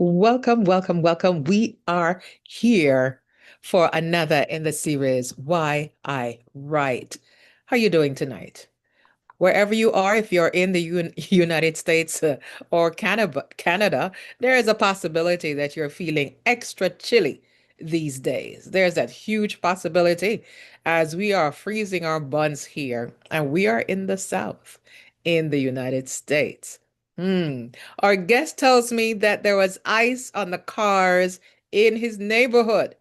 Welcome, welcome, welcome. We are here for another in the series, Why I Write. How are you doing tonight? Wherever you are, if you're in the United States or Canada, there is a possibility that you're feeling extra chilly these days. There's that huge possibility as we are freezing our buns here, and we are in the South in the United States. Hmm. Our guest tells me that there was ice on the cars in his neighborhood.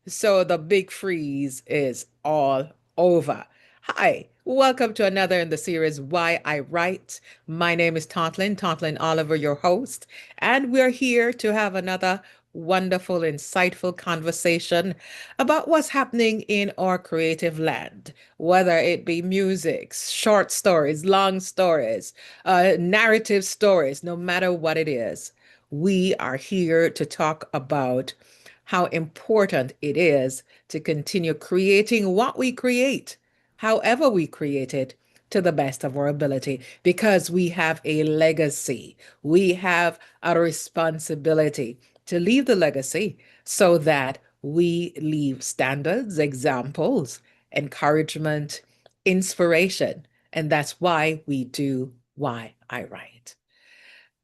So the big freeze is all over. Hi, welcome to another in the series Why I Write. My name is Tontlin Oliver, your host, and we're here to have another wonderful, insightful conversation about what's happening in our creative land, whether it be music, short stories, long stories, narrative stories, no matter what it is. We are here to talk about how important it is to continue creating what we create, however we create it, to the best of our ability, because we have a legacy. We have a responsibility to leave the legacy so that we leave standards, examples, encouragement, inspiration. And that's why we do Why I Write.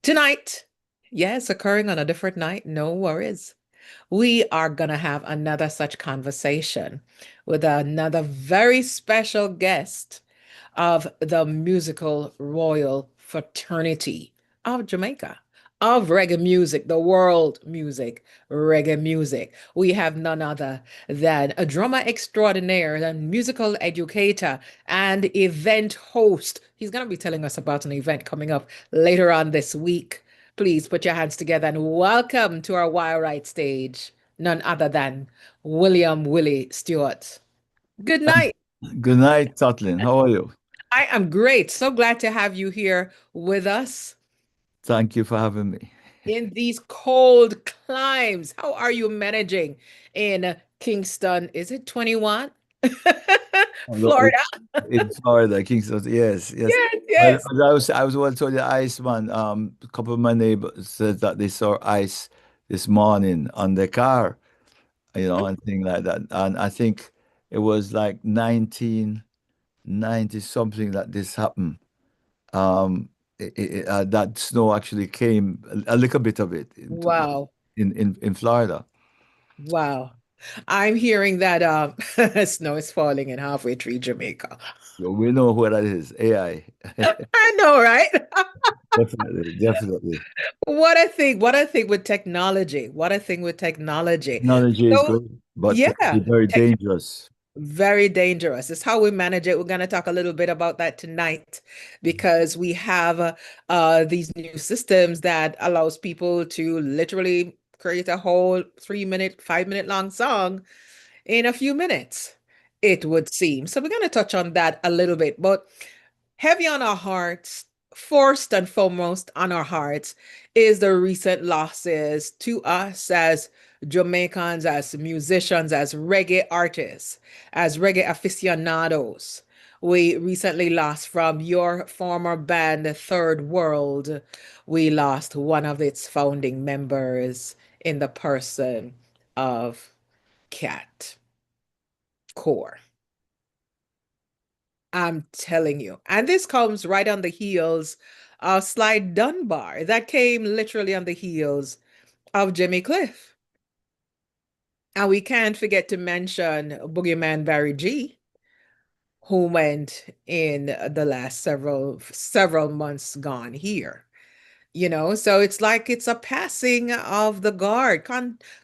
Tonight, yes, occurring on a different night, no worries. We are going to have another such conversation with another very special guest of the musical royal fraternity of Jamaica, of reggae music, the world music, reggae music. We have none other than a drummer extraordinaire and musical educator and event host. He's going to be telling us about an event coming up later on this week. Please put your hands together and welcome to our Wild Right stage, none other than Willie Stewart. Good night. Good night, Totlin. How are you? I am great. So glad to have you here with us Thank you for having me. in these cold climes. How are you managing in Kingston? Is it 21? Although Florida? in Florida, Kingston, yes, yes. Yes, Well, yes. I was well told the ice man. A couple of my neighbors said that they saw ice this morning on their car, and things like that. And I think it was like 1990 something that this happened. That snow actually came a little bit of it Wow. in Florida. Wow. I'm hearing that snow is falling in halfway through Jamaica. So we know what that is. AI. I know, right? Definitely, definitely. What I think with technology, what I think with technology. Technology is So, good, but can be yeah, very tech dangerous. very dangerous. It's how we manage it. We're going to talk a little bit about that tonight because we have these new systems that allows people to literally create a whole 3 minute, 5 minute long song in a few minutes, it would seem. So we're going to touch on that a little bit, but heavy on our hearts, first and foremost on our hearts, is the recent losses to us as Jamaicans, as musicians, as reggae artists, as reggae aficionados. We recently lost from your former band, Third World. We lost one of its founding members in the person of Cat Coore. I'm telling you. And this comes right on the heels of Slide Dunbar. That came literally on the heels of Jimmy Cliff. And we can't forget to mention Boogeyman Barry G, who went in the last several months gone here. So it's like it's a passing of the guard.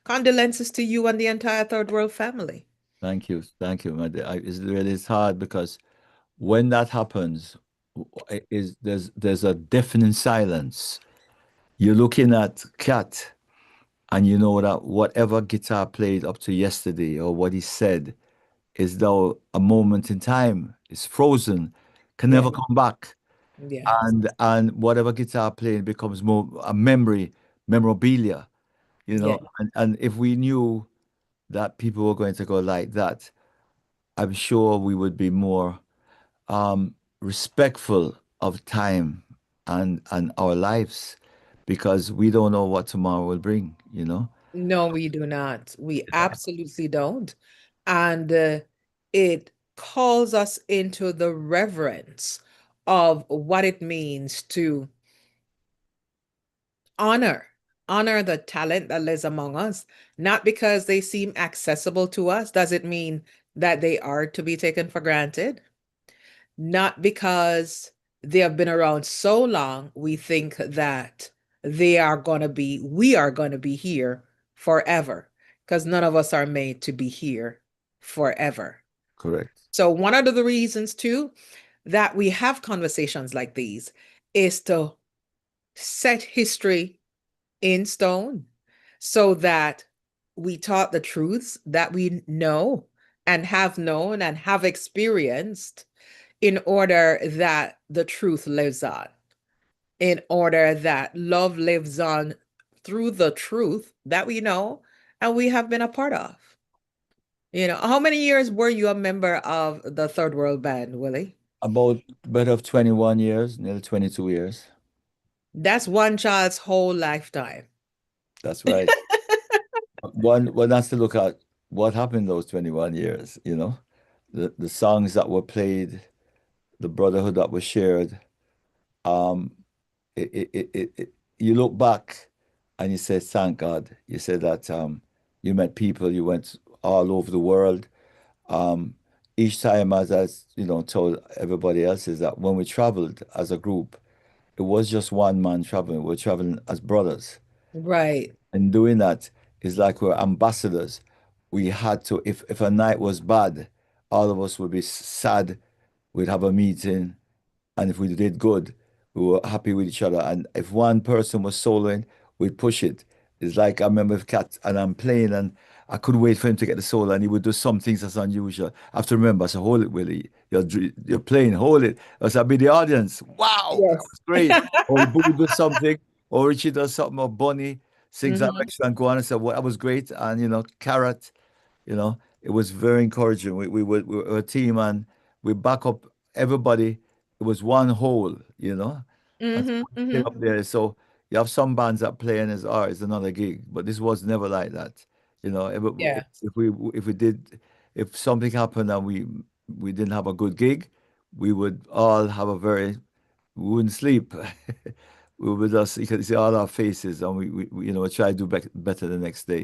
Condolences to you and the entire Third World family. Thank you, thank you. It's hard because when that happens, is there's a deafening silence. You're looking at Cat, and you know that whatever guitar played up to yesterday or what he said is now a moment in time. It's frozen, can Yeah, never come back. yes, And whatever guitar playing becomes more a memorabilia, yeah, and if we knew that people were going to go like that, I'm sure we would be more respectful of time and our lives, because we don't know what tomorrow will bring, you know? No, we do not. We absolutely don't. And it calls us into the reverence of what it means to honor, honor the talent that lives among us, not because they seem accessible to us, does it mean that they are to be taken for granted. Not because they have been around so long, we think that we are going to be here forever, because none of us are made to be here forever. Correct. So, one of the reasons, too, that we have conversations like these is to set history in stone so that we taught the truths that we know and have known and have experienced in order that the truth lives on, in order that love lives on through the truth that we know and we have been a part of. How many years were you a member of the Third World Band, Willie? About better of 21 years, nearly 22 years. That's one child's whole lifetime. That's right. One has to look at what happened those 21 years, you know? The songs that were played, the brotherhood that was shared. Um, you look back and you say, thank God. You say that you met people, you went all over the world. Um, each time, as told everybody else, is that when we traveled as a group, it was just one man traveling. We're traveling as brothers. Right. And doing that is like we're ambassadors. We had to, if a night was bad, all of us would be sad. We'd have a meeting, and if we did good, we were happy with each other. And if one person was soloing, we'd push it. It's like I remember with Cat and I'm playing and I couldn't wait for him to get the solo and he would do some things that's unusual. I have to remember, I said, hold it, Willie. You're playing, hold it. I said, I'll be the audience. Wow, that Yes. was great. Or Boo does something, or Richie does something, or Bunny sings that Hmm. extra and go on and say, well, that was great. And Carrot, it was very encouraging. We were a team and we back up everybody. It was one whole, and so Hmm. we came Hmm. up there. So you have some bands that play and it's another gig, but this was never like that. Yeah. If something happened and we didn't have a good gig, we would all have we wouldn't sleep. We would just, you could see all our faces and we try to do better the next day,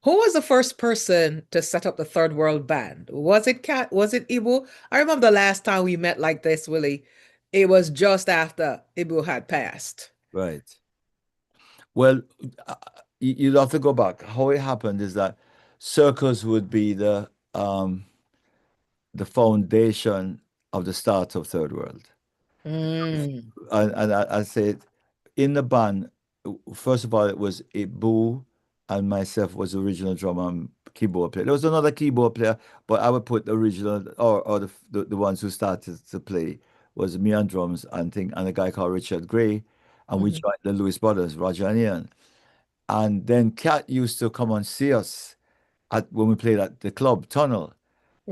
Who was the first person to set up the Third World Band? Was it Cat? Was it Ibu? I remember the last time we met like this, Willie. It was just after Ibu had passed. Right. Well, uh, you'd have to go back. How it happened is that circus would be the foundation of the start of Third World. Mm, And I said, in the band, first of all, it was Ibu and myself was the original drummer and keyboard player. There was another keyboard player, but I would put the original or the ones who started to play was me on drums and a guy called Richard Gray, and we mhm. joined the Lewis Brothers, Roger and Ian. And then Cat used to come and see us at when we played at the club Tunnel.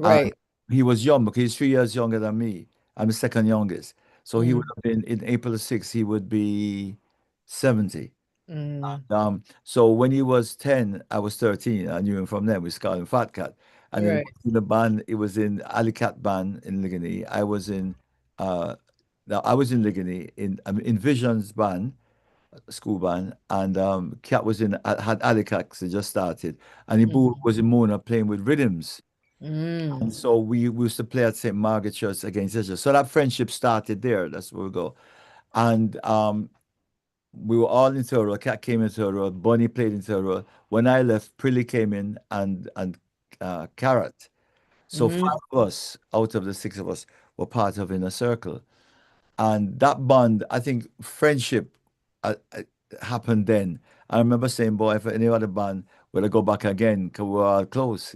And Right. he was young because he's 3 years younger than me. I'm the second youngest. So he would Mm, have been in April the 6th, he would be 70. mm, So when he was 10, I was 13. I knew him from then. We called him Fat Cat. And then right. in the band, it was in Alley Cat band in Ligony. Uh I was in Ligony in Vision's band, school band, and Cat was had Alley Cats that just started. And Ibu Mhm. was in Mona playing with rhythms. Mm, And so we used to play at St. Margaret Church against each other. So that friendship started there. That's where we go. And we were all in Third Row. Cat came in Third Row. Bunny played in Third Row. When I left, Prilly came in and Carrot. So mm, five of us out of the six of us were part of Inner Circle. And that bond, I think friendship happened then. I remember saying, boy, if any other band, would I go back again? Because we're all close.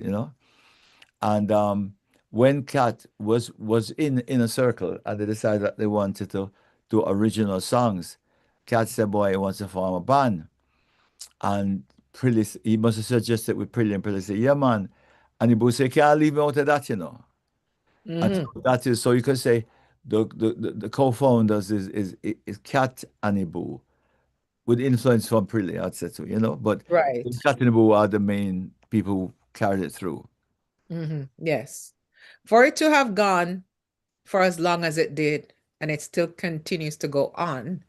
And when Cat was in a circle and they decided that they wanted to do original songs, Cat said, "Boy, he wants to form a band." And he must have suggested with Prilly, and Prilly said, "Yeah, man." And he would say, "Can't leave me out of that." And so mhm. that is so you could say The co-founders is Cat and Ibu, with influence from Prilly, I'd say so, but Right. Cat and Ibu are the main people who carried it through. Yes. For it to have gone for as long as it did, and it still continues to go on,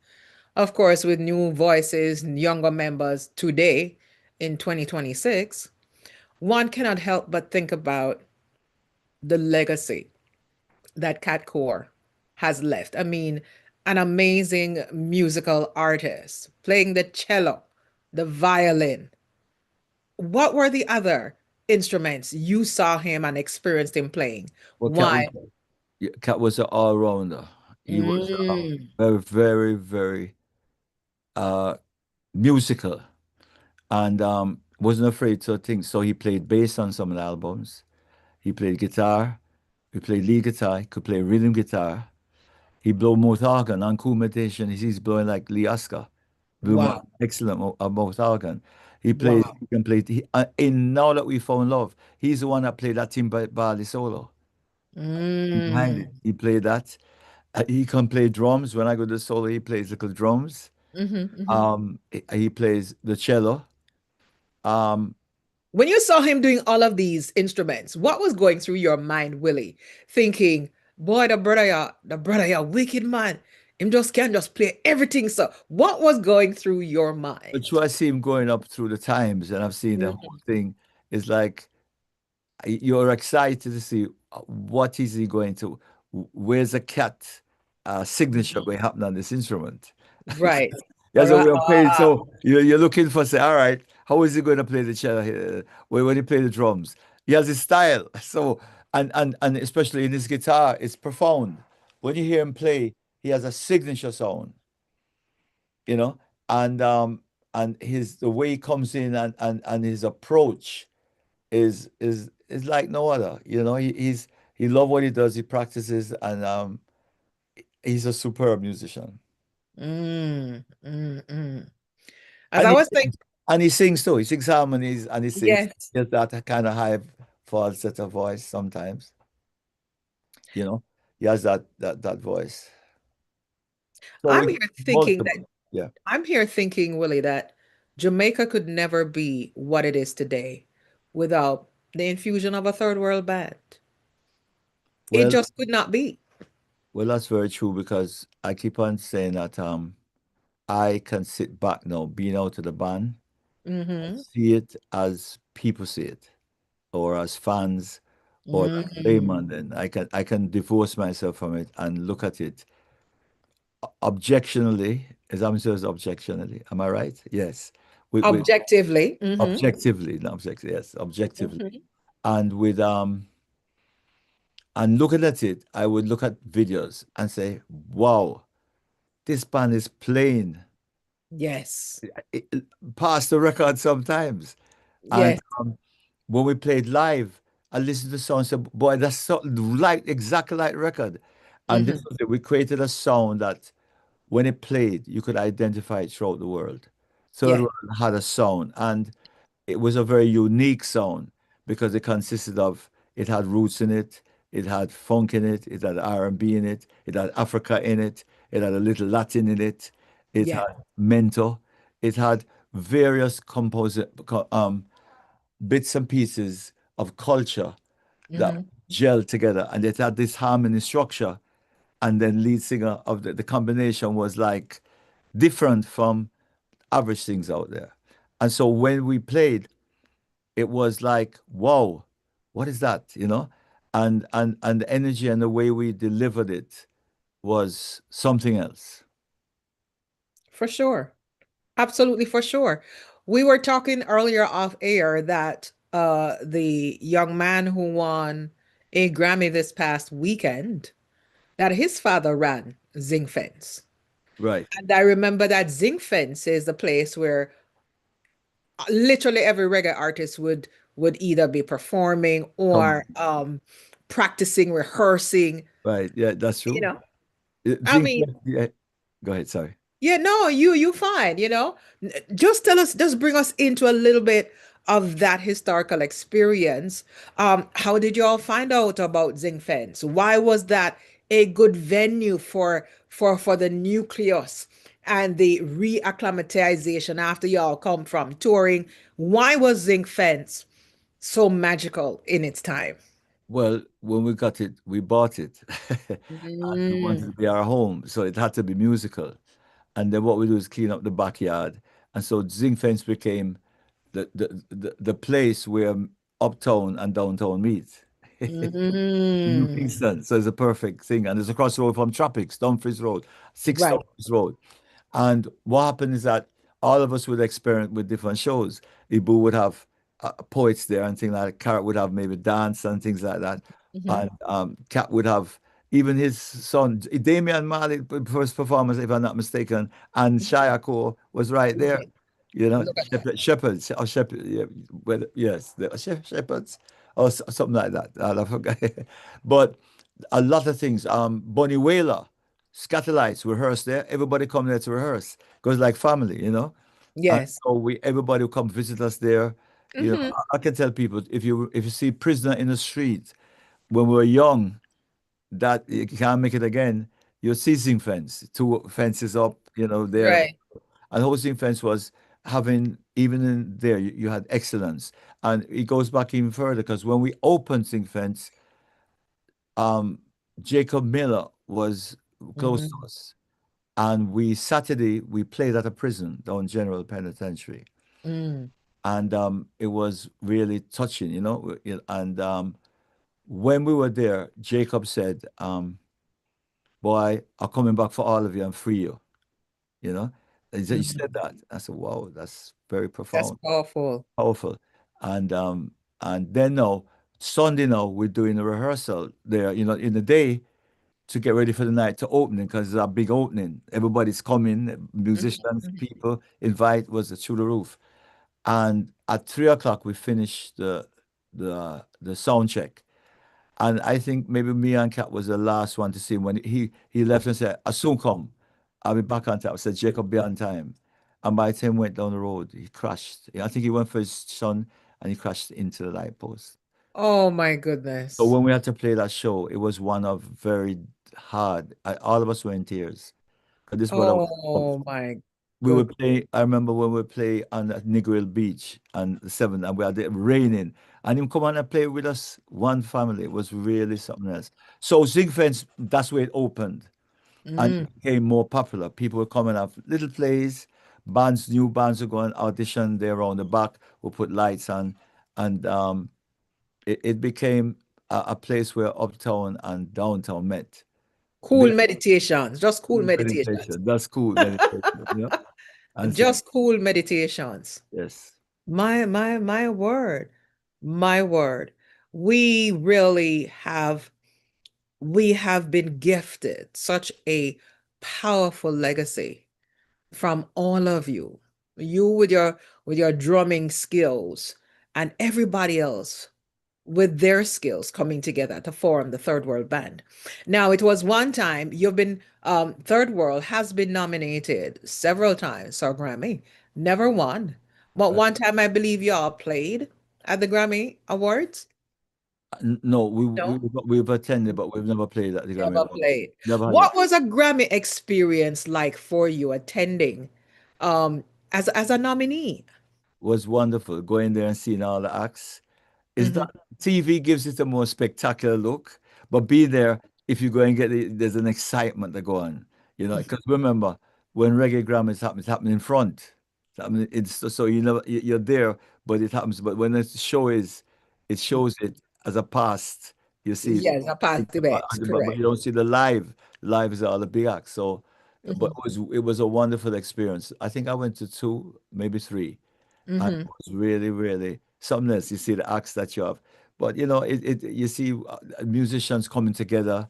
of course, with new voices, younger members today in 2026, one cannot help but think about the legacy that Cat Coore has left. I mean, an amazing musical artist playing the cello, the violin. What were the other instruments you saw him and experienced him playing? Well, Why? Cat was an all-rounder. He was Mm, very, very, very uh, musical, and wasn't afraid to think. So he played bass on some of the albums. He played guitar. He played lead guitar. He could play rhythm guitar. He blew mouth organ on Cool Meditation. He's blowing like Lee Oscar. wow. Excellent mouth organ. Wow. He can play. In Now That We Found Love, he's the one that played that Timbali solo. Behind it, Mm. he played that. He can play drums. When I go to solo, he plays little drums. Hmm. He plays the cello. Um, When you saw him doing all of these instruments, what was going through your mind, Willie? Thinking, boy, the brother, ya wicked man. Him just can't just play everything. So, what was going through your but mind? you I see him going up through the times, and I've seen the whole Mhm. thing. Is like you're excited to see what is he going to, where's the cat signature going to happen on this instrument. Right. That's what we're playing. So you're looking for, say, all right, how is he going to play the cello here? Where when he play the drums? He has his style. So, and especially in his guitar, it's profound. When you hear him play, he has a signature sound, you know, and the way he comes in and his approach is like no other. He love what he does, he practices, and he's a superb musician. Mm. As And I he was thinking, sings, and he sings too. He sings harmonies and he sings. yes, He has that kind of high falsetto voice sometimes. You know, he has that voice. So I'm we here thinking that multiple. Yeah. I'm here thinking, Willie, that Jamaica could never be what it is today without the infusion of a third world band. It Well, just could not be. that's very true because I keep on saying that I can sit back now, being out of the band, and Hmm. see it as people see it, or as fans, or as Mm. layman. Then I can divorce myself from it and look at it objectionally. As I'm says objectionally. Am I right? Yes. With Objectively. Hmm. objectively, not objectively, yes, objectively. Hmm. And with and looking at it, I would look at videos and say, wow, this band is playing Yes. past the record sometimes. And Yes. when we played live, I listened to the song and said, boy, that's so like exactly like record. And this Hmm. was it. We created a sound that when it played, you could identify it throughout the world. Third Yes. World had a sound, and it was a very unique sound because it had roots in it, it had funk in it, it had R&B in it, it had Africa in it, it had a little Latin in it, it Yes. had mento, it had various bits and pieces of culture that Hmm. gelled together, and it had this harmony structure. And then lead singer of the combination was like different from average things out there. And so when we played, it was like, whoa, what is that? And the energy and the way we delivered it was something else. For sure. Absolutely, for sure. We were talking earlier off air that the young man who won a Grammy this past weekend, that his father ran Zinc Fence. Right. And I remember that Zinc Fence is the place where literally every reggae artist would either be performing Come. or practicing, rehearsing, Right. Yeah, that's you true. know. I Think, mean, yeah. Go ahead. Sorry. yeah, no, you fine. Just tell us, just bring us into a little bit of that historical experience. How did you all find out about Zinc Fence? Why was that a good venue for the nucleus and the reacclimatization after y'all come from touring? Why was Zinc Fence so magical in its time? Well, when we got it, we bought it. And we wanted to Mm, be our home, so it had to be musical. And then what we do is clean up the backyard. And so Zinc Fence became the place where uptown and downtown meet. New mm, Kingston. So it's a perfect thing. And it's across the road from Tropics, Dumfries Road, 6 right. Dumfries Road. And what happened is that all of us would experiment with different shows. Ibu would have poets there and things like that. Carrot would have maybe dance and things like that. Mhm. And Cat would have even his son, Damian Malik, first performance, if I'm not mistaken, and Cat Coore was right there. Right. You know, Look at that. shepherds, or shepherd, yeah, whether, yes, the shepherds, or something like that. I forgot. But a lot of things. Bunny Wailer, Scatterlights rehearse there. Everybody come there to rehearse because like family, you know. And Yes. so we everybody will come visit us there. You know, Hmm. I can tell people if you see Prisoner in the Street when we were young, that you can't make it again. Your seizing fence, two fences up, you know, there. Right. And hosting fence was having even in there you had excellence. And it goes back even further because when we opened Sing Fence, um, Jacob Miller was close to Hmm. us. And we Saturday we played at a prison down General Penitentiary. Mm. And it was really touching, you know. And when we were there, Jacob said, boy, I'm coming back for all of you and free you, you know. He said Hmm. that. I said, wow, that's very That's profound. powerful. Powerful. And then now Sunday now we're doing a rehearsal there, you know, in the day to get ready for the night to opening because it's a big opening. Everybody's coming, musicians, Mhm. people, invite was through the roof. And at 3 o'clock we finished the sound check. And I think maybe me and Cat was the last one to see him when he left and said, I soon come. I'll be back on time. I said, Jacob, be on time. And by the time he went down the road, he crashed. I think he went for his son and he crashed into the light post. Oh my So goodness. when we had to play that show, it was one of very hard. All of us were in tears. 'Cause this brother was Oh my we good. would play. I remember when we play on the Negril Beach on the 7th, and we had it raining, and him come on and play with us. One family. It was really something else. So Zigfence, that's where it opened, and Mm. it became more popular. People were coming up, little plays, bands, new bands were going audition there around the back. We put lights on, and it became a place where uptown and downtown met. Cool meditations. Just cool Cool meditations. meditation. That's cool meditation. Yeah, and so Just cool meditations. yes. My word. My word. We really have been gifted such a powerful legacy from all of you. You with your drumming skills and everybody else with their skills coming together to form the Third World Band. Now, it was one time you've been Third World has been nominated several times for a Grammy, never won. But one time I believe y'all played at the Grammy Awards. No, No, we've attended, but we've never played at the Grammy never Awards. played. Never had it. What was a Grammy experience like for you attending um as a nominee? Was wonderful going there and seeing all the acts. Is Mhm. that TV gives it a more spectacular look, but be there if you go and get it, there's an excitement that go on, you know. Because remember, when Reggae Grammys happen, it's happening in front. So you know you're there, but it happens. But when the show is, it shows it as a past. You see, Yes, a past events, but correct. you don't see the live. Live is all the big acts. So, but Hmm. it was a wonderful experience. I think I went to two, maybe three, and it Hmm. was really, really something else. You see the acts that you have, but you know, you see musicians coming together,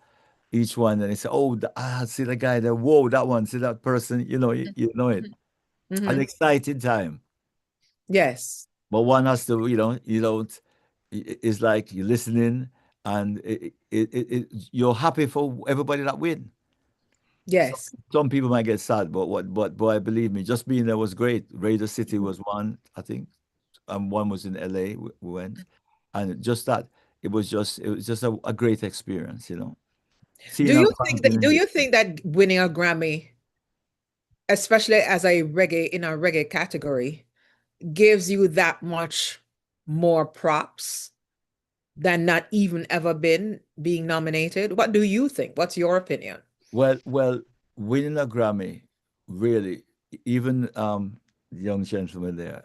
each one, and they say, "Oh, see the guy there. Whoa, that one. See that person. You know, you know it. An Hmm. exciting time." Yes, But one has to, you don't. It's like you're listening, and you're happy for everybody that win. Some, yes. some people might get sad, but boy, believe me, just being there was great. Raider City Mhm. was one, I think, and one was in LA. We went, and just that it was just a great experience. seeing a Do continent. you think that winning a Grammy, especially as a reggae in a reggae category, gives you that much more props than not even ever been being nominated? What do you think? What's your opinion? Well, winning a Grammy, really, even the young gentleman there,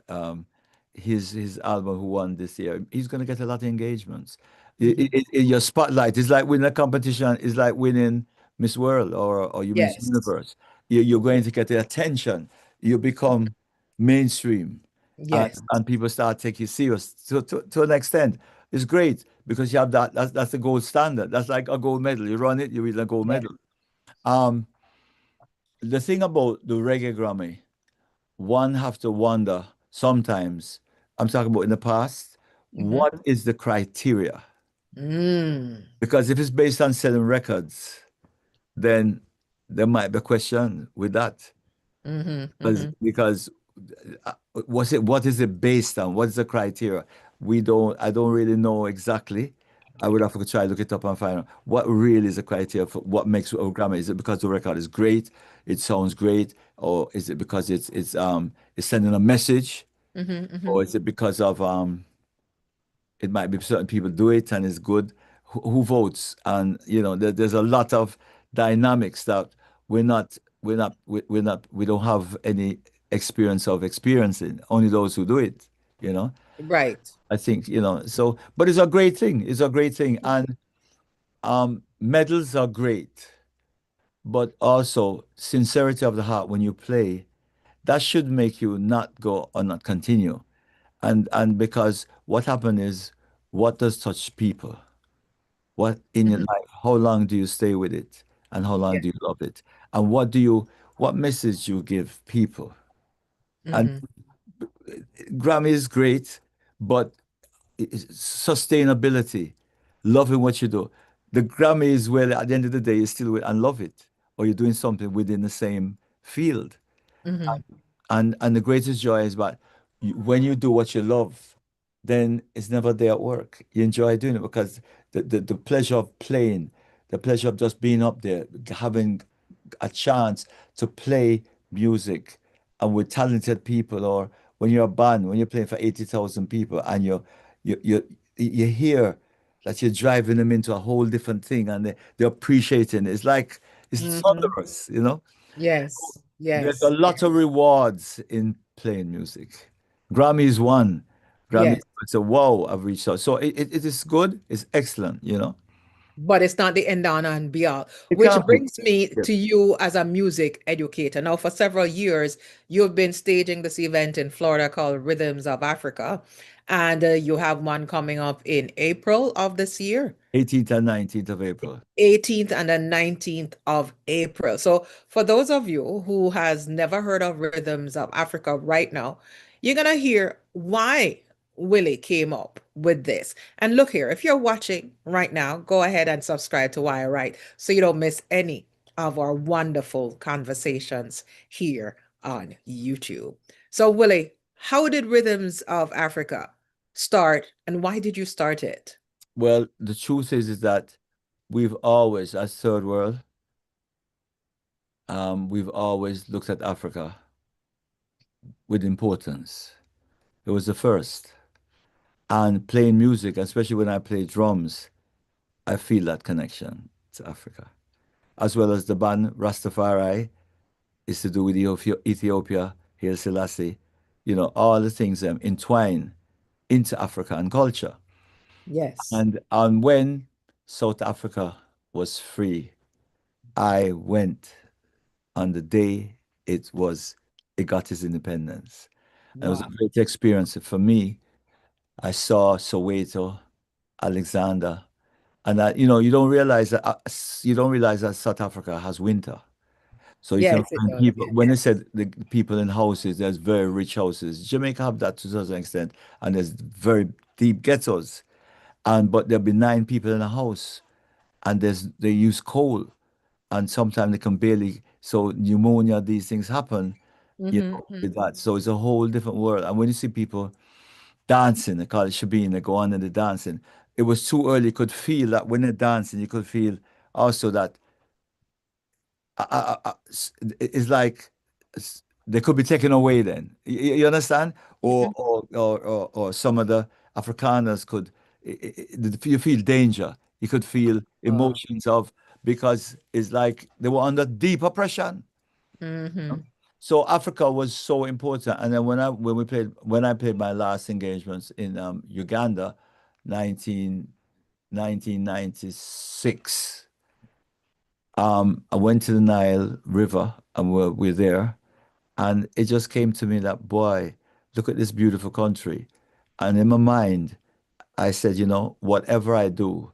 his album who won this year, he's gonna get a lot of engagements. Mhm. Your spotlight is like winning a competition, is like winning Miss World or you Miss Yes. Universe. You're going to get the attention. You become mainstream, Yes. and people start taking you serious. So to an extent, it's great because you have that. That's the gold standard. That's like a gold medal. You run it, you win a gold Yeah. medal. Um, the thing about the Reggae Grammy, one have to wonder sometimes, I'm talking about in the past, Hmm. what is the criteria? Mm. Because if it's based on selling records, then there might be a question with that. Hmm. Because Hmm. what is it based on? What is the criteria? I don't really know exactly. I would have to try to look it up and find out what really is the criteria for what makes a Grammy. Is it because the record is great, it sounds great, or is it because it's sending a message, Hmm. Hmm. or is it because of it might be certain people do it and it's good. Who votes? And there's a lot of dynamics that we don't have any experience of experiencing. Only those who do it, you know. Right. I think, so but it's a great thing. It's a great thing. And medals are great, but also sincerity of the heart when you play, that should make you not go or not continue. And because what happened is what does touch people? What in your Hmm. life? How long do you stay with it? And how long Yeah. do you love it? And what message you give people? And Hmm. Grammy is great, but sustainability, loving what you do. The Grammy is where at the end of the day you still with and love it, or you're doing something within the same field. Hmm. And the greatest joy is that when you do what you love, then it's never day at work. You enjoy doing it because the pleasure of playing, the pleasure of just being up there, having a chance to play music and with talented people, or when you're a band, when you're playing for 80,000 people and you hear that you're driving them into a whole different thing and they're appreciating it. It's Hmm. thunderous, you know? Yes. There's a Yes. lot of Yes. rewards in playing music. Grammy is one. Grammy, Yes. it's a wow, I've reached out. So it is good, it's excellent, you know. But it's not the end on and be all. It Which can't be. brings me Yeah. to you as a music educator. Now, for several years, you've been staging this event in Florida called Rhythms of Africa, and you have one coming up in April of this year. 18th and 19th of April. 18th and the 19th of April. So for those of you who has never heard of Rhythms of Africa right now, you're gonna hear why Willie came up with this. And look here, if you're watching right now, go ahead and subscribe to Why I Write so you don't miss any of our wonderful conversations here on YouTube. So Willie, how did Rhythms of Africa start and why did you start it? Well, the truth is that we've always, as Third World, we've always looked at Africa with importance. It was the first. And playing music, especially when I play drums, I feel that connection to Africa. As well as the band Rastafari is to do with Ethiopia, Haile Selassie, all the things entwine into African culture. Yes. And when South Africa was free, I went on the day it got its independence. And it was a Wow. great experience for me. I saw Soweto, Alexander, and that you don't realize that South Africa has winter. So you can Yes, it find does. people. Yes. When I said the people in houses, there's very rich houses. Jamaica have that to a certain extent, and there's very deep ghettos. And but there'll be nine people in a house, and they use coal, and sometimes they can barely. So pneumonia, these things happen, Mm-hmm. with that. So it's a whole different world. And when you see people dancing, they call it shabin, they go on and they're dancing. It was too early. You could feel that when they're dancing, you could feel, also that it's like they could be taken away then. You understand? Or, Mhm. or some of the Afrikaners could, you feel danger. You could feel Oh. emotions of, because it's like they were under deep oppression. Hmm. So Africa was so important. And then when I played my last engagements in Uganda, 19, 1996. I went to the Nile River and we're there. And it just came to me that, boy, look at this beautiful country. And in my mind, I said, whatever I do,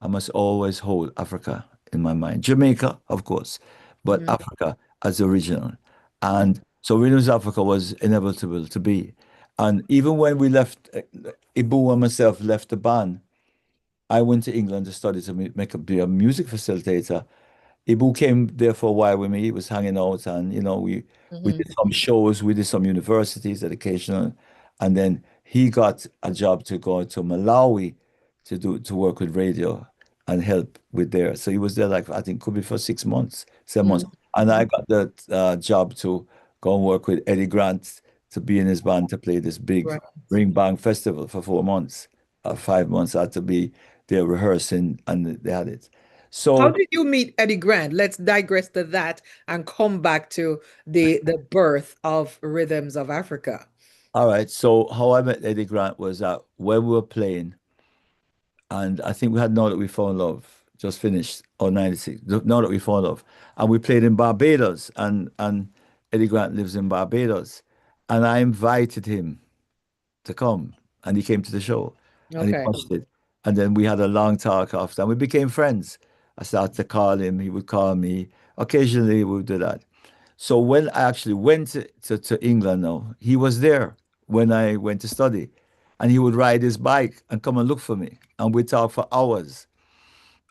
I must always hold Africa in my mind. Jamaica, of course, but Hmm. Africa as the original. And so Rhythms Africa was inevitable to be. And even when we left, Ibu and myself left the band, I went to England to study to be a music facilitator. Ibu came there for a while with me. He was hanging out, and we did Hmm. some shows. We did some universities, educational, and then he got a job to go to Malawi to work with radio and help with there. So he was there, like, I think, could be for 6 months, 7 months, and I Hmm. got the job to go and work with Eddie Grant to be in his band to play this big Right. Ring Bang festival for 4 months, 5 months. I had to be there rehearsing, and they had it. How So. did you meet Eddie Grant? Let's digress to that and come back to the birth of Rhythms of Africa. All right. So how I met Eddie Grant was that when we were playing, and I think we had Now That We Found Love just finished, or 96, Now That We Found Love. And we played in Barbados, and Eddie Grant lives in Barbados. And I invited him to come, and he came to the show, and he Okay. watched it. And then we had a long talk after, and we became friends. I started to call him, he would call me. Occasionally, we would do that. So when I actually went to England now, he was there when I went to study. And he would ride his bike and come and look for me. And we'd talk for hours.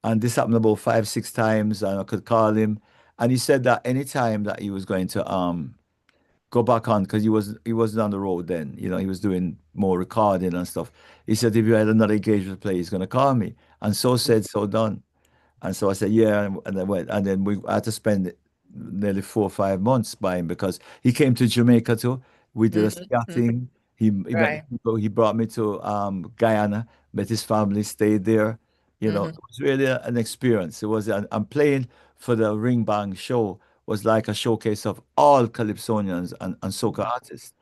And this happened about 5, 6 times. And I could call him. And he said that anytime that he was going to go back on, because he wasn't on the road then, he was doing more recording and stuff. He said if you had another engagement to play, he's gonna call me. And so said, so done. And so I said, yeah, and I went, and then I had to spend nearly 4 or 5 months by him because he came to Jamaica too. We did a Hmm. scouting. He met Right. people. He brought me to Guyana, met his family, stayed there. It Hmm. was really an experience. It was, and playing for the Ring Bang show was like a showcase of all Calypsonians and soca artists.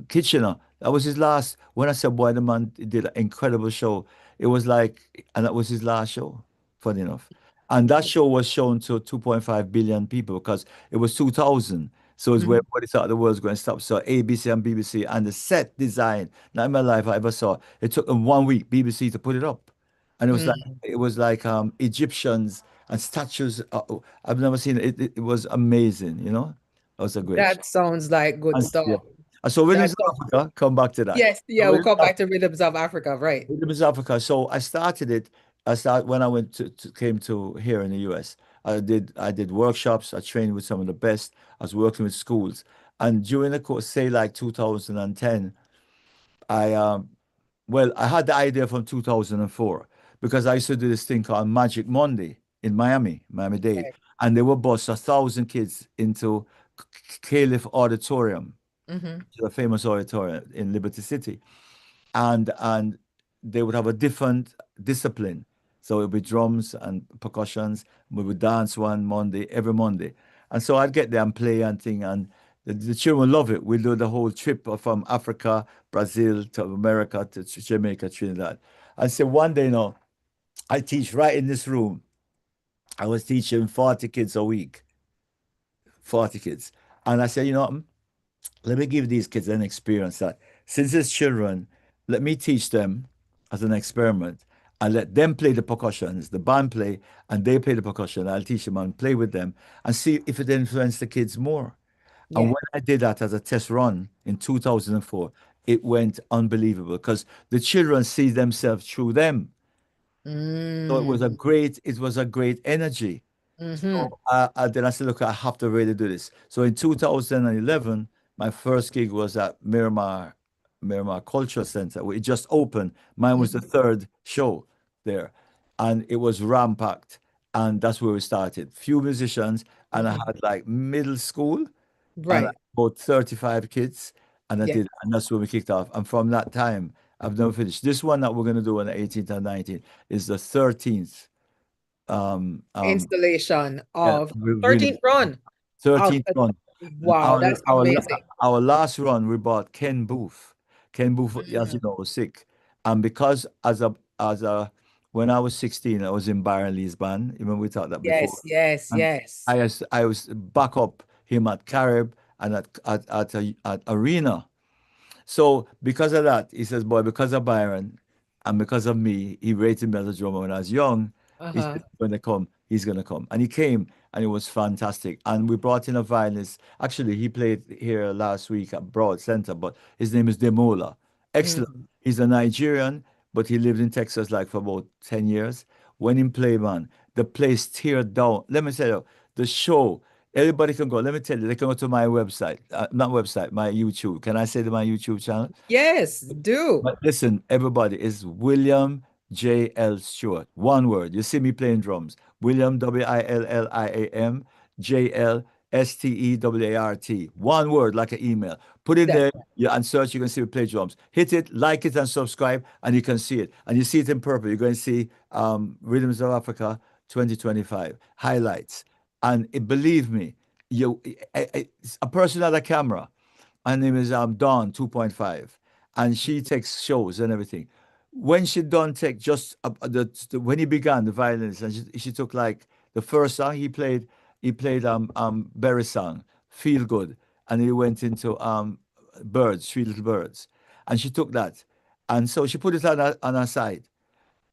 Kitchener, that was his last. When I said, boy, the man did an incredible show, it was like, and that was his last show, funny enough. And that show was shown to 2.5 billion people because it was 2000. So it's where Hmm. everybody thought the world was going to stop. So ABC and BBC and the set design, not in my life I ever saw. It took them 1 week, BBC, to put it up. And Hmm. it was like Egyptians and statues. I've never seen it. It was amazing, It was a great show. That sounds like good And, stuff. yeah. And so Rhythms That of Africa, come back to that. Yes, So yeah, we'll come back to Rhythms of Africa, right? Rhythms of Africa. So I started it. I started when I went came to here in the US. I did workshops. I trained with some of the best. I was working with schools. And during the course, say like 2010, I I had the idea from 2004 because I used to do this thing called Magic Monday in Miami, Miami-Dade, Okay. and they would bus 1,000 kids into Caliph Auditorium, Hmm. the famous auditorium in Liberty City, and they would have a different discipline. So it would be drums and percussions. We would dance one Monday, every Monday. And so I'd get there and play and thing, and the children love it. We do the whole trip from Africa, Brazil to America to Jamaica, Trinidad. And so one day, I teach right in this room. I was teaching 40 kids a week, 40 kids. And I said, what? Let me give these kids an experience that since it's children, let me teach them as an experiment and let them play the percussions, the band play, and they play the percussion. I'll teach them and play with them and see if it influenced the kids more. And Yeah. when I did that as a test run in 2004, it went unbelievable because the children see themselves through them. So Mm. it was a great energy. Hmm. So then I said, look, I have to really do this. So in 2011, my first gig was at Miramar Cultural Center. It just opened. Mine was the Hmm. third show there, and it was rampacked. and that's where we started. Few musicians, and I Mhm. had like middle school, and Right. about 35 kids, and Yes. and that's when we kicked off. And from that time, I've never finished. This one that we're gonna do on the 18th and 19th is the 13th. Um, um, Installation yeah, of really 13th run of 13th run. wow, that's amazing. Our last run, we bought Ken Booth. Ken Booth, as you Mm. know, was sick, and because as a when I was 16, I was in Byron Lee's band. Even we talked that before, Yes, yes, and yes. I was back up him at Carib and at Arena. So because of that, he says, boy, because of Byron and because of me, he rated me as a drummer when I was young. He Uh-huh. said, when they come, he's gonna come. And he came and it was fantastic. And we brought in a violinist. Actually, he played here last week at Broad Center, but his name is Demola. Excellent. Mhm. He's a Nigerian, but he lived in Texas like for about 10 years. When he play, man, the place teared down. Let me tell you, the show. Everybody can go. Let me tell you, they can go to my website, not website, my YouTube. Can I say to my YouTube channel? Yes, do. But listen, everybody, it's William J. L. Stewart. One word. You see me playing drums. William William J. L. Stewart. One word, like an email. Put in there, Definitely. yeah, and search. You can see me play drums. Hit it, like it, and subscribe, and you can see it. And you see it in purple. You're going to see Rhythms of Africa 2025 highlights. And believe me, you a person at a camera. Her name is Dawn 2.5, and she takes shows and everything. When she done take just when he began the violinist, and she took like the first song he played Berry's song Feel Good, and he went into Birds, Three Little Birds, and she took that, and so she put it on her side.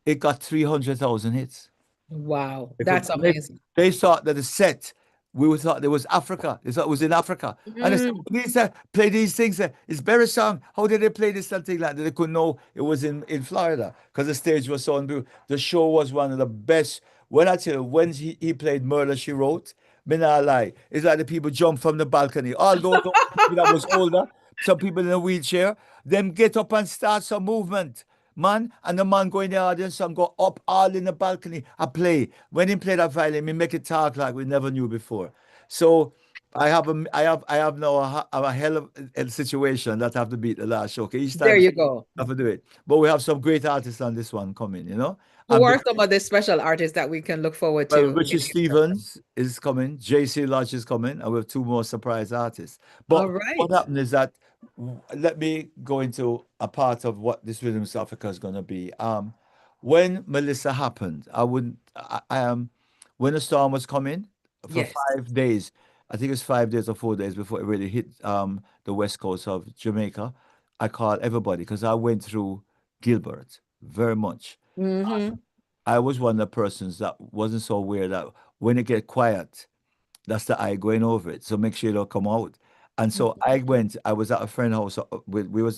It got 300,000 hits. Wow, They could, that's amazing. they thought that the set, we thought there was Africa. They thought it was in Africa. And they said, Mm. "Who needs to play these things? It's Berry song. How did they play this something like that?" They couldn't know it was in Florida because the stage was so unbelievable. The show was one of the best. When I tell you, when he played Murder, She Wrote, me not lie. It's like the people jump from the balcony. Although those people that was older, some people in a wheelchair, them get up and start some movement. Man, and the man go in the audience and go up all in the balcony. I play. When he play that violin, me make it talk like we never knew before. So I have now a hell of a situation that I have to beat the last show. Okay, each There time you go. I have to do it. But we have some great artists on this one coming, you know. Who And are some of the special artists that we can look forward well, to Richard in April? Stevens is coming, JC Lodge is coming, and we have two more surprise artists. All But what right. happened is that let me go into a part of what this Rhythm South Africa is going to be. When Melissa happened, I wouldn't. When the storm was coming for Yes. 5 days, I think it was 5 days or 4 days before it really hit the west coast of Jamaica. I called everybody because I went through Gilbert very much. Mm-hmm. I was one of the persons that wasn't so aware that when it get quiet, that's the eye going over it. So make sure you don't come out. And so I went, I was at a friend house.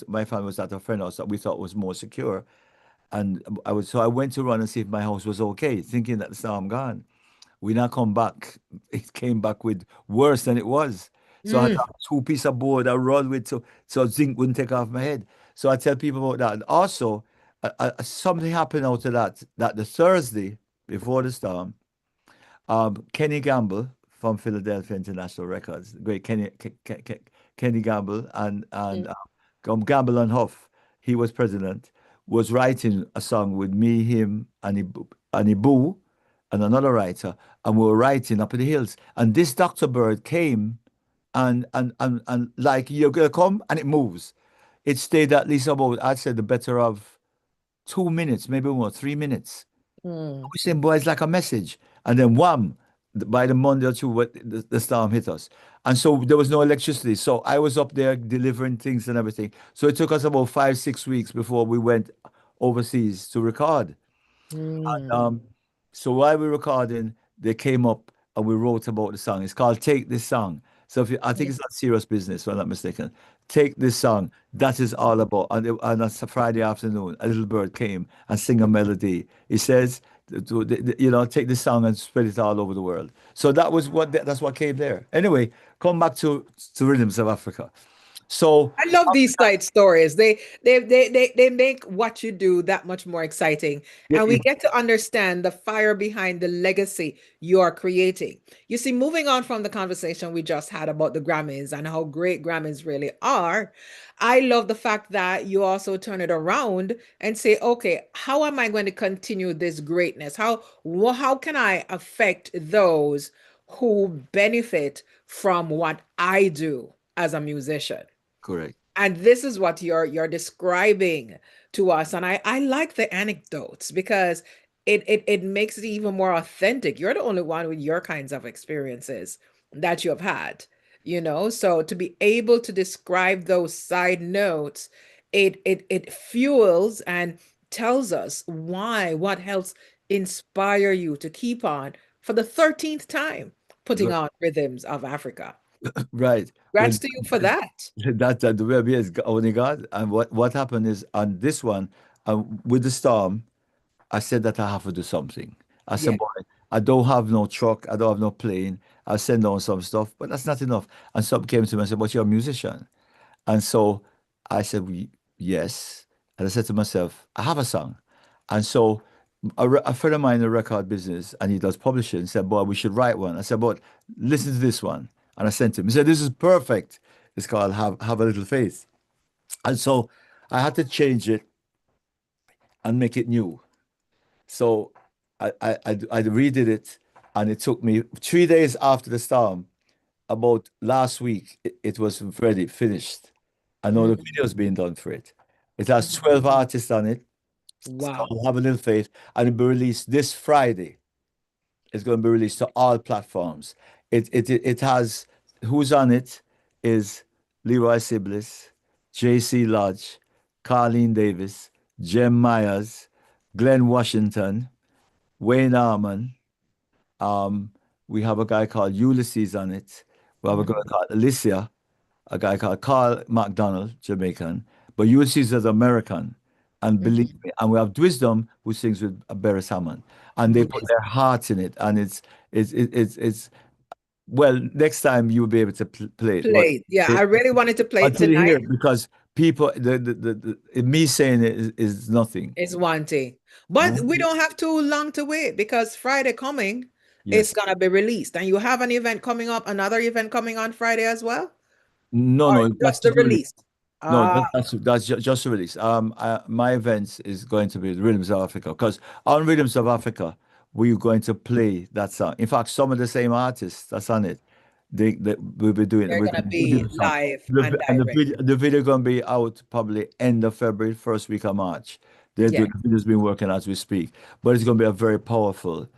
My family was at a friend house that we thought was more secure. And so I went to run and see if my house was okay, thinking that the storm gone. We now come back. It came back with worse than it was. So I had to Mm. have two pieces of board I run with so zinc wouldn't take off my head. So I tell people about that. And also, something happened out of that the Thursday before the storm, Kenny Gamble from Philadelphia International Records, the great Kenny Gamble and Gamble and Huff, he was president, was writing a song with me, him, and Ibu, and another writer, and we were writing up in the hills. And this Dr. Bird came and like you're gonna come and it moves. It stayed at least about, I'd say the better of 2 minutes, maybe more, 3 minutes. Mm. We send boys like a message, and then wham! By the Monday or two, the storm hit us, and so there was no electricity. So I was up there delivering things and everything. So it took us about 5, 6 weeks before we went overseas to record. Mm. Um, so while we were recording, they came up and we wrote about the song. It's called "Take This Song." So I think it's not serious business, if I'm not mistaken. Take this song. That is all about. And on a Friday afternoon, a little bird came and sing a melody. He says, take this song and spread it all over the world. So that's what came there. Anyway, come back to Rhythms of Africa. So I love these side stories. They make what you do that much more exciting. it, And we it- get to understand the fire behind the legacy you are creating. You see, moving on from the conversation we just had about the Grammys and how great Grammys really are, I love the fact that you also turn it around and say, okay, how am I going to continue this greatness? How can I affect those who benefit from what I do as a musician? correct. And this is what you're describing to us. And I like the anecdotes because it makes it even more authentic. You're the only one with your kinds of experiences that you have had, you know. So to be able to describe those side notes, it fuels and tells us why, what helps inspire you to keep on for the 13th time putting on Rhythms of Africa. Right. Well, Congrats to you for that. that the web is only God. And what happened is on this one, with the storm, I said that I have to do something. I said, Yeah. boy, I don't have no truck, I don't have no plane. I'll send down some stuff, but that's not enough. And some came to me and said, but you're a musician. And so I said, yes. And I said to myself, I have a song. And so a friend of mine in the record business, and he does publishing, said, boy, we should write one. I said, but listen to this one. And I sent him. He said, this is perfect. It's called Have a Little Faith. And so I had to change it and make it new. So I redid it, and it took me 3 days after the storm. About last week, it was ready, finished. I know the Mm, video's being done for it. It has mm. 12 artists on it. It's Wow. called Have a Little Faith, and it'll be released this Friday. It's going to be released to all platforms. It has who's on it is Leroy Siblis, J.C. Lodge, Carlene Davis, Jem Myers, Glenn Washington, Wayne Arman. Um, we have a guy called Ulysses on it. We have a girl Mm, called Alicia, a guy called Carl McDonald, Jamaican, but Ulysses is American. And believe mhm. me, and we have Wisdom who sings with Barry Salmon, and they put Yes. their hearts in it, and it's well. Next time you'll be able to play it, but Played. Yeah, I it, really wanted to play it until you hear tonight. it, because people, me saying it is nothing. Is one thing. But we Mhm. don't have too long to wait because Friday coming, it's Yes. gonna be released. And you have an event coming up, another event coming on Friday as well? No, Or no, that's just the release? no, Ah, that's just a release. My events is going to be the Rhythms of Africa, because on Rhythms of Africa, we're going to play that song. In fact, some of the same artists that's on it, they will be doing. they're We're gonna going to do be the song. live and And direct. the video going to be out probably end of February, first week of March. They're Yeah, doing the video's been working as we speak, but it's going to be a very powerful.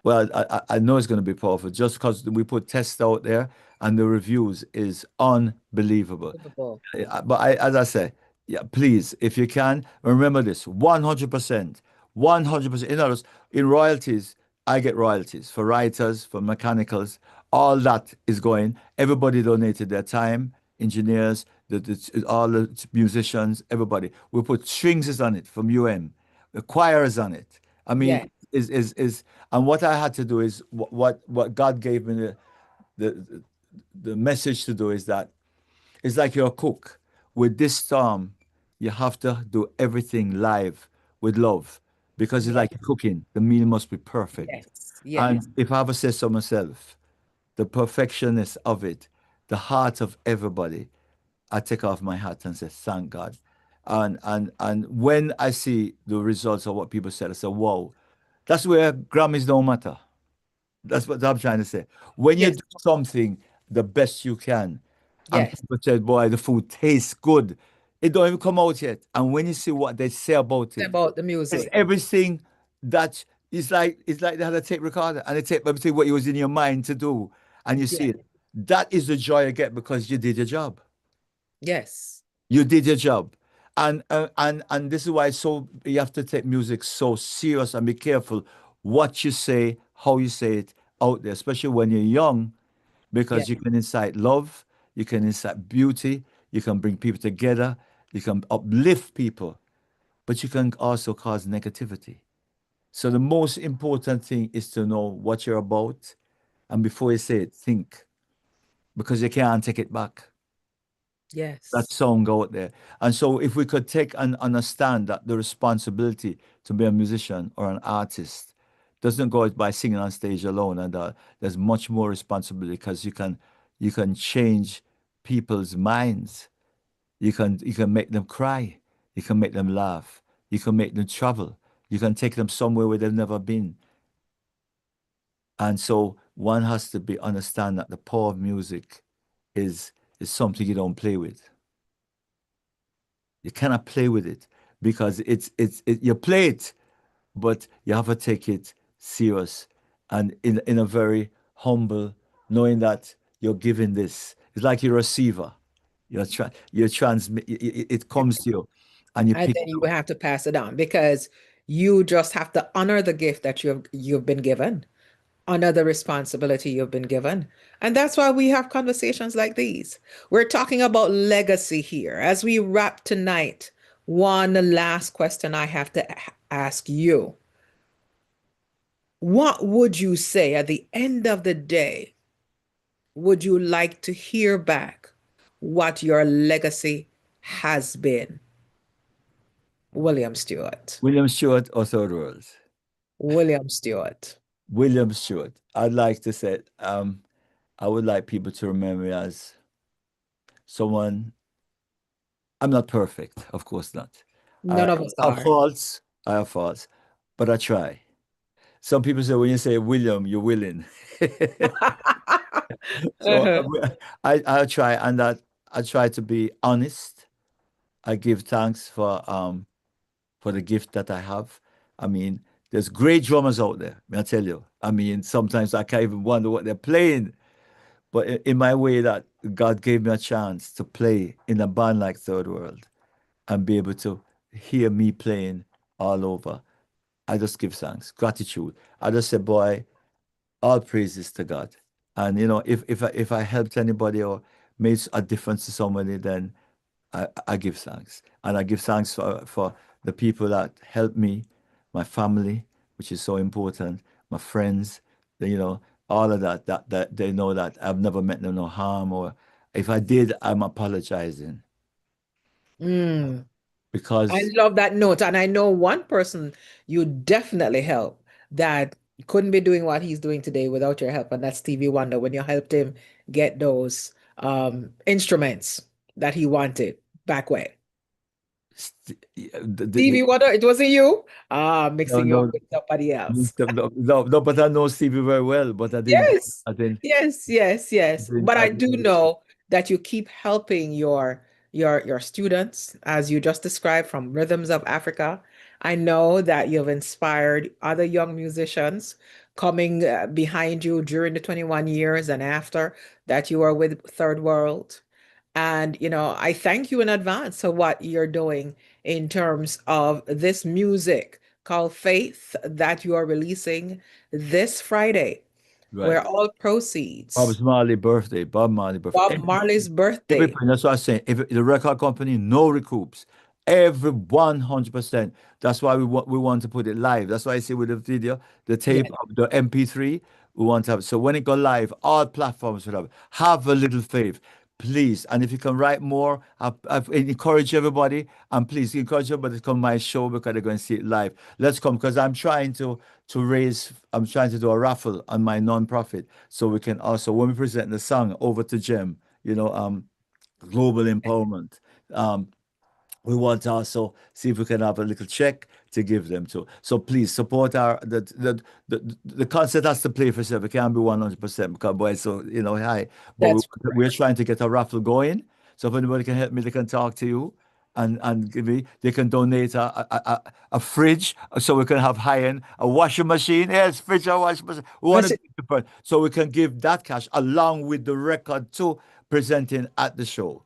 Well, I know it's going to be powerful just because we put tests out there and the reviews is unbelievable. beautiful. But as I say, yeah, please, if you can, remember this 100%. 100%. In other words, in royalties, I get royalties for writers, for mechanicals, all that is going. Everybody donated their time, engineers, all the musicians, everybody. We put strings on it from the choirs on it. I Yeah, mean, and what I had to do is what God gave me the, the message to do is that it's like you're a cook. With this storm, you have to do everything live with love, because it's yeah, like cooking. The meal must be perfect. yes, And yes. if I ever say so myself, the perfectionist of it, the heart of everybody, I take off my hat and say, thank God. And when I see the results of what people said, I say, wow, that's where Grammys don't matter. That's what I'm trying to say. When you Yes, do something the best you can, and yes. people say, boy, the food tastes good, it don't even come out yet. And when you see what they say about it, About the it's music. everything that is like it's like they had a tape recorder and they tape everything what you was in your mind to do, and you Yeah, see it. That is the joy you get because you did your job. yes. You did your job. And this is why so you have to take music so serious and be careful what you say, how you say it out there, especially when you're young, Yeah, because you can incite love, you can incite beauty, you can bring people together, you can uplift people, but you can also cause negativity. So the most important thing is to know what you're about, and before you say it, think, because you can't take it back. that Yes. song out there. And so if we could take and understand that the responsibility to be a musician or an artist doesn't go by singing on stage alone, and there's much more responsibility because you can change people's minds. You can make them cry, you can make them laugh, you can make them travel, you can take them somewhere where they've never been. And so one has to be understand that the power of music is is something you don't play with. You cannot play with it because you play it, but you have to take it serious and in a very humble, knowing that you're giving this. It's like you're a receiver. You're transmit. It comes to you, and you And pick then it you up. have to pass it on because you just have to honor the gift that you've been given, honor the responsibility you've been given. And that's why we have conversations like these. We're talking about legacy here. As we wrap tonight, one last question I have to ask you. What would you say at the end of the day? Would you like to hear back what your legacy has been? William Stewart. William Stewart or Third World. William Stewart. William Stewart. I'd like to say, I would like people to remember me as someone. I'm not perfect, of course not. I None of us have are. faults. I have faults, but I try. Some people say when you say William, you're willing. So Uh-huh. I try and that I try to be honest. I give thanks for the gift that I have. I mean, there's great drummers out there. I tell you. I mean, sometimes I can't even wonder what they're playing. But in my way, that God gave me a chance to play in a band like Third World and be able to hear me playing all over. I just give thanks, gratitude. I just say, boy, all praises to God. And if I helped anybody or made a difference to somebody, then I give thanks. And I give thanks for the people that helped me, my family, which is so important, my friends, all of that they know that I've never meant them no harm, or if I did, I'm apologizing Mm. I because love that note. And I know one person you definitely help that couldn't be doing what he's doing today without your help. And that's Stevie Wonder when you helped him get those instruments that he wanted back when. Stevie Wonder, it wasn't you. no, Mixing you up no, with somebody else. no, no, no, but I know Stevie very well, but I didn't, Yes, I didn't, yes, yes, yes. But I I do didn't. know that you keep helping your students, as you just described from Rhythms of Africa. I know that you've inspired other young musicians coming behind you during the 21 years and after that you are with Third World. And, I thank you in advance for what you're doing in terms of this music called Faith that you are releasing this Friday, where Right. all proceeds, Bob Marley birthday. Bob Marley's birthday. Everything. That's what I'm saying. If the record company, no recoups. Every 100%. That's why we want to put it live. That's why I say with the video, the tape, Yes, the MP3, we want to have. So when it go live, all platforms will have a little faith, please. And if you can write more, I've encourage everybody, and please encourage everybody to come to my show because they're going to see it live. Let's come because I'm trying to do a raffle on my non-profit so we can also when we present the song over to Jem, global empowerment. Um, we want to also see if we can have a little check to give them to. So please support our the concert has to play for itself. It can't be 100% because boy, so high. But that's we're trying to get a raffle going. So if anybody can help me, they can talk to you. And give me, they can donate a fridge so we can have high end a washing machine. Yes, fridge or washing machine. We want to correct. give the so we can give that cash along with the record to presenting at the show.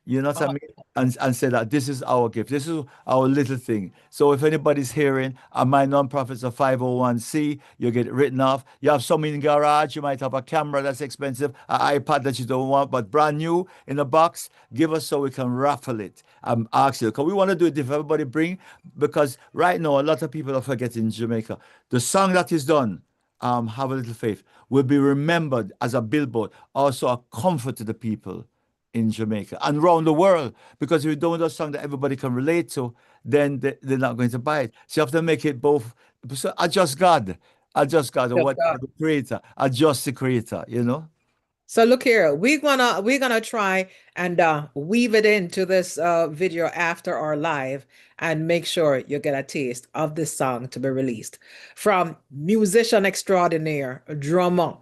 You know what I mean? And say that this is our gift. This is our little thing. So if anybody's hearing, my nonprofit's a 501c, you get it written off. You have some in the garage, you might have a camera that's expensive, an iPad that you don't want, but brand new in a box, give us so we can raffle it. I'm asking, because we want to do it if everybody bring, because right now a lot of people are forgetting Jamaica. The song that is done, Have a Little Faith, will be remembered as a billboard, also a comfort to the people in Jamaica and around the world. Because if you don't do a song that everybody can relate to, then they're not going to buy it. So you have to make it both. So adjust God, adjust God, or Just what God. the creator, adjust the creator, you know? So look here, we're gonna try and weave it into this video after our live and make sure you get a taste of this song to be released from musician extraordinaire, drummer,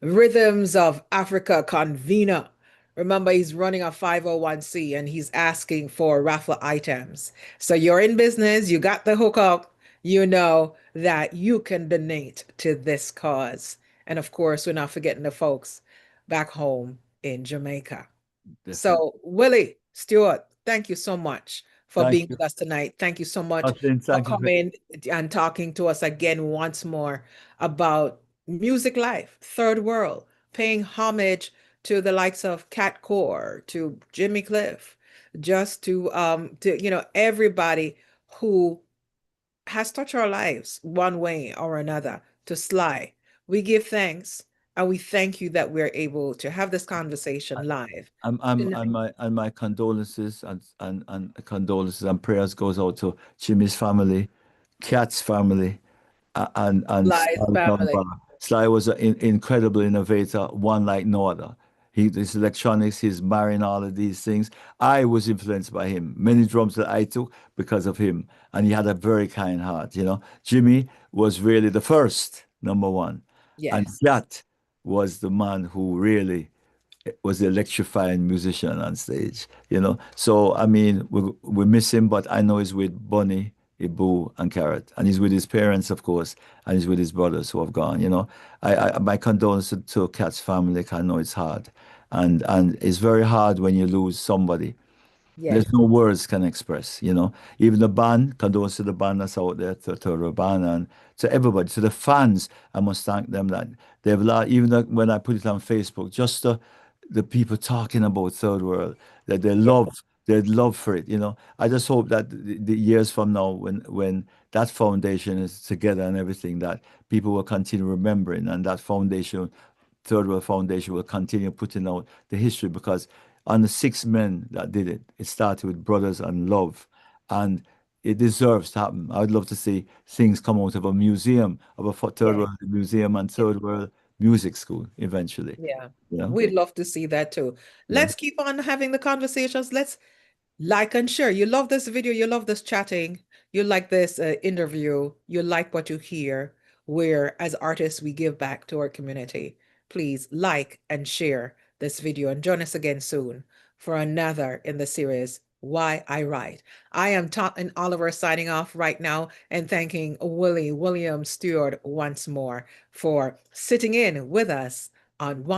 Rhythms of Africa convener. Remember, he's running a 501c and he's asking for raffle items. So you're in business, you got the hookup, you know that you can donate to this cause. And of course, we're not forgetting the folks back home in Jamaica. Definitely. So, Willie Stewart, thank you so much for Thank being you. with us tonight. Thank you so much Kathleen, for thank you. coming and talking to us again once more about music life, third world, paying homage to the likes of Cat Coore, to Jimmy Cliff, just to everybody who has touched our lives one way or another. To Sly, we give thanks and we thank you that we're able to have this conversation live I'm tonight. my condolences and condolences and prayers goes out to Jimmy's family, Cat's family, and Sly's Sly family. Dunbar. Sly was an incredible innovator, one like no other. His electronics, his marrying all of these things. I was influenced by him. Many drums that I took because of him, and he had a very kind heart. You know, Jimmy was really the first number one, and Yes. Cat was the man who really was the electrifying musician on stage, you know. So I mean, we miss him, but I know he's with Bunny, Ibu, and Carrot, and he's with his parents, of course, and he's with his brothers who have gone. You know, my condolences to Cat's family. I know it's hard, and it's very hard when you lose somebody. Yes. There's no words can express, you know. Even the band, condolences to the band that's out there, to the band and to everybody, to the fans. I must thank them that they've even when I put it on Facebook, just the people talking about Third World, that Yes. their love for it, you know. I just hope that the years from now, when that foundation is together and everything, that people will continue remembering, and that foundation, Third World Foundation, will continue putting out the history because on the six men that did it, it started with brothers and love, and it deserves to happen. I would love to see things come out of a museum, of a Third Yes. World Museum and Third World Music School eventually. Yeah. You know, We'd love to see that too. yeah. Let's keep on having the conversations. Let's like and share. You love this video, you love this chatting, you like this interview, you like what you hear, where as artists we give back to our community. Please like and share this video and join us again soon for another in the series Why I Write. I am Tot and Oliver signing off right now and thanking William Stewart once more for sitting in with us on Why